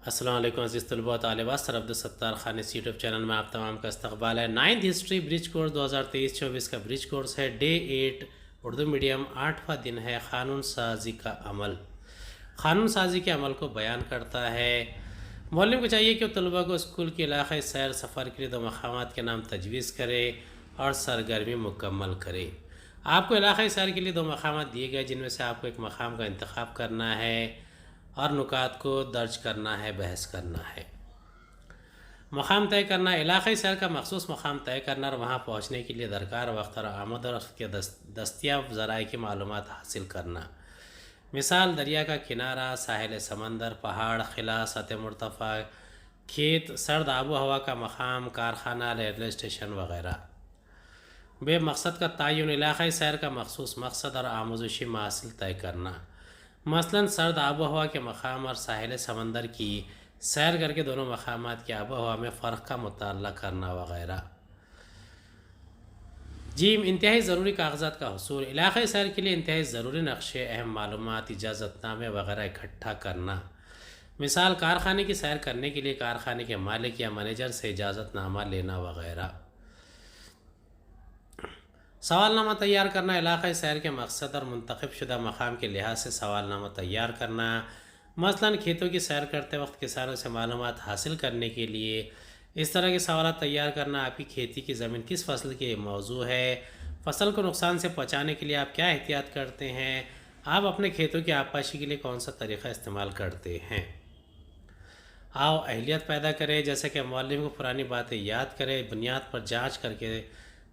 अस्सलाम वालेकुम अज़ीज़ तलबा व तालिबात। सर अब्दुल खान इस यूट्यूब चैनल में आप तमाम का इस्तकबाल है। 9th हिस्ट्री ब्रिज कोर्स 2023-24 का ब्रिज कोर्स है। डे 8 उर्दू मीडियम 8वां दिन है। क़ानून साजी का अमल क़ानून साजी के अमल को बयान करता है। मौलवी को चाहिए कि तलबा को स्कूल के इलाक़ाई सैर सफ़र के लिए दो मकामात के नाम तजवीज़ करे और सरगर्मी मुकम्मल करे। आपको इलाक़ाई सैर के लिए दो मकामात दिए गए, जिनमें से आपको एक मकाम का इंतखाब करना है और नुकात को दर्ज करना है, बहस करना है। मकाम तय करना, इलाक़ाई सैर का मखसूस मकाम तय करना और वहाँ पहुँचने के लिए दरकार वक्त और आमद और उसके दस्तियाब ज़राए की मालूमात हासिल करना। मिसाल दरिया का किनारा, साहिल समंदर, पहाड़, किला, सतह मुर्तफ़ा, खेत, सर्द आबो हवा का मकाम, कारखाना, रेलवे स्टेशन वगैरह। बे मकसद का तयन, इलाक़ाई सैर का मखसूस मकसद और आमोज़शी मासिल तय करना। मसलन सर्द आबो हवा के मकाम और साहिल समंदर की सैर करके दोनों मकामात की आबो हवा में फ़र्क का मुताला करना वगैरह। जीम इंतहाई ज़रूरी कागज़ात का हसूल, इलाक़ाई सैर के लिए इंतहाई ज़रूरी नक्शे, अहम मालूमात, इजाज़तनामे वगैरह इकट्ठा करना। मिसाल कारखाने की सैर करने के लिए कारखाने के मालिक या मैनेजर से इजाज़तनामा लेना वगैरह। सवालनामा तैयार करना, इलाक़ाई सैर के मकसद और मुंतखब शुदा मकाम के लिहाज से सवालनामा तैयार करना। मसलन खेतों की सैर करते वक्त किसानों से मालूमात हासिल करने के लिए इस तरह के सवाल तैयार करना। आपकी खेती की ज़मीन किस फसल के मौजू है, फसल को नुकसान से बचाने के लिए आप क्या एहतियात करते हैं, आप अपने खेतों की आबपाशी के लिए कौन सा तरीक़ा इस्तेमाल करते हैं। आओ अहलियत पैदा करें, जैसे कि मौलवी को पुरानी बातें याद करें, बुनियाद पर जांच करके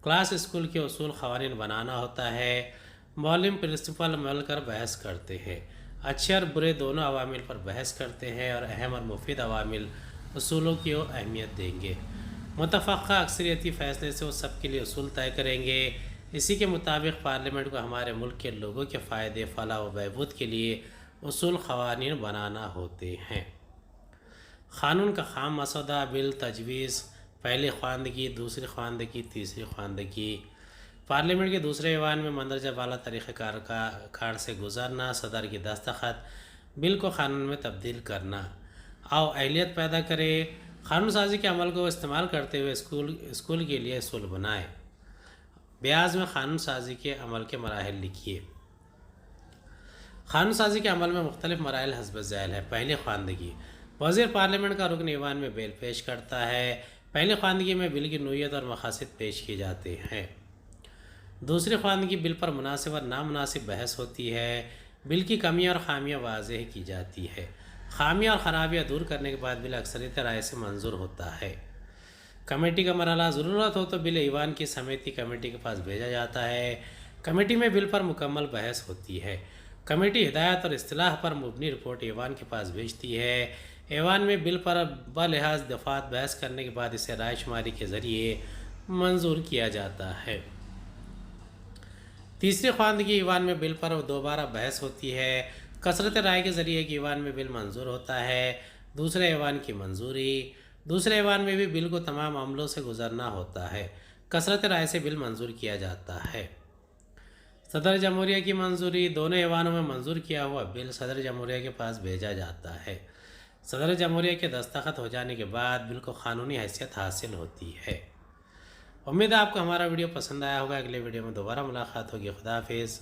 क्लास स्कूल के उसूल क़वानीन बनाना होता है। मौलवी प्रिंसिपल मिलकर बहस करते हैं, अच्छे और बुरे दोनों अवामिल पर बहस करते हैं और अहम और मुफीद अवामिल उसूलों की अहमियत देंगे। मुतफ़क़ा अक्सरियती फ़ैसले से वो सबके लिए उसूल तय करेंगे। इसी के मुताबिक पार्लियामेंट को हमारे मुल्क के लोगों के फ़ायदे, फलाह व बहबूद के लिए उसूल क़वानीन बनाना होते हैं। क़ानून का खाम मसौदा, बिल, तजवीज़, पहली ख़वानदगी, दूसरी ख़वानदगी, तीसरी ख़वानदगी। पार्लियामेंट के दूसरे ऐवान में मंदरजा वाला तरीक़ाकार का कार से गुजरना, सदर की दस्तखत, बिल को क़ानून में तब्दील करना। आओ अहलियत पैदा करें, क़ानून साजी के अमल को इस्तेमाल करते हुए स्कूल के लिए उसूल बनाए। ब्याज में क़ानून साजी के अमल के मराहिल लिखिए। क़ानून साजी के अमल में मुख्तलिफ़ मराहिल हस्ब ज़ैल है। पहली ख़वानदगी, वज़ीर पार्लियामेंट का रुकन ईवान में बिल पेश करता है। पहली ख़वानदगी में बिल की नोयत और मक़ासिद पेश किए जाते हैं। दूसरी ख़वानदगी बिल पर मुनासिब और नामुनासिब बहस होती है। बिल की कमियाँ और ख़ामियाँ वाज़ेह की जाती है। ख़ामियाँ और ख़राबियाँ दूर करने के बाद बिल अक्सरियत राय से मंजूर होता है। कमेटी का मरहला, ज़रूरत हो तो बिल ईवान की समिति कमेटी के पास भेजा जाता है। कमेटी में बिल पर मुकम्मल बहस होती है। कमेटी हिदायत और इस्तिलाह पर मुबनी रिपोर्ट ईवान के पास भेजती है। ऐवान में बिल पर बलिहाज दफ़ात बहस करने के बाद इसे राय शुमारी के ज़रिए मंजूर किया जाता है। तीसरी ख़वानदगी, ईवान में बिल पर दोबारा बहस होती है। कसरत राय के ज़रिए एक ईवान में बिल मंजूर होता है, दूसरे ऐवान की मंजूरी। दूसरे ऐवान में भी बिल को तमाम अमलों से गुजरना होता है। कसरत राय से बिल मंजूर किया जाता है। सदर जमहूरिया की मंजूरी, दोनों ऐवानों में मंजूर किया हुआ बिल सदर जमहूरिया के पास भेजा जाता है। सदर जमहूरिया के दस्तखत हो जाने के बाद बिल को क़ानूनी हैसियत हासिल होती है। उम्मीद है आपको हमारा वीडियो पसंद आया होगा। अगले वीडियो में दोबारा मुलाकात होगी। खुदा हाफिज़।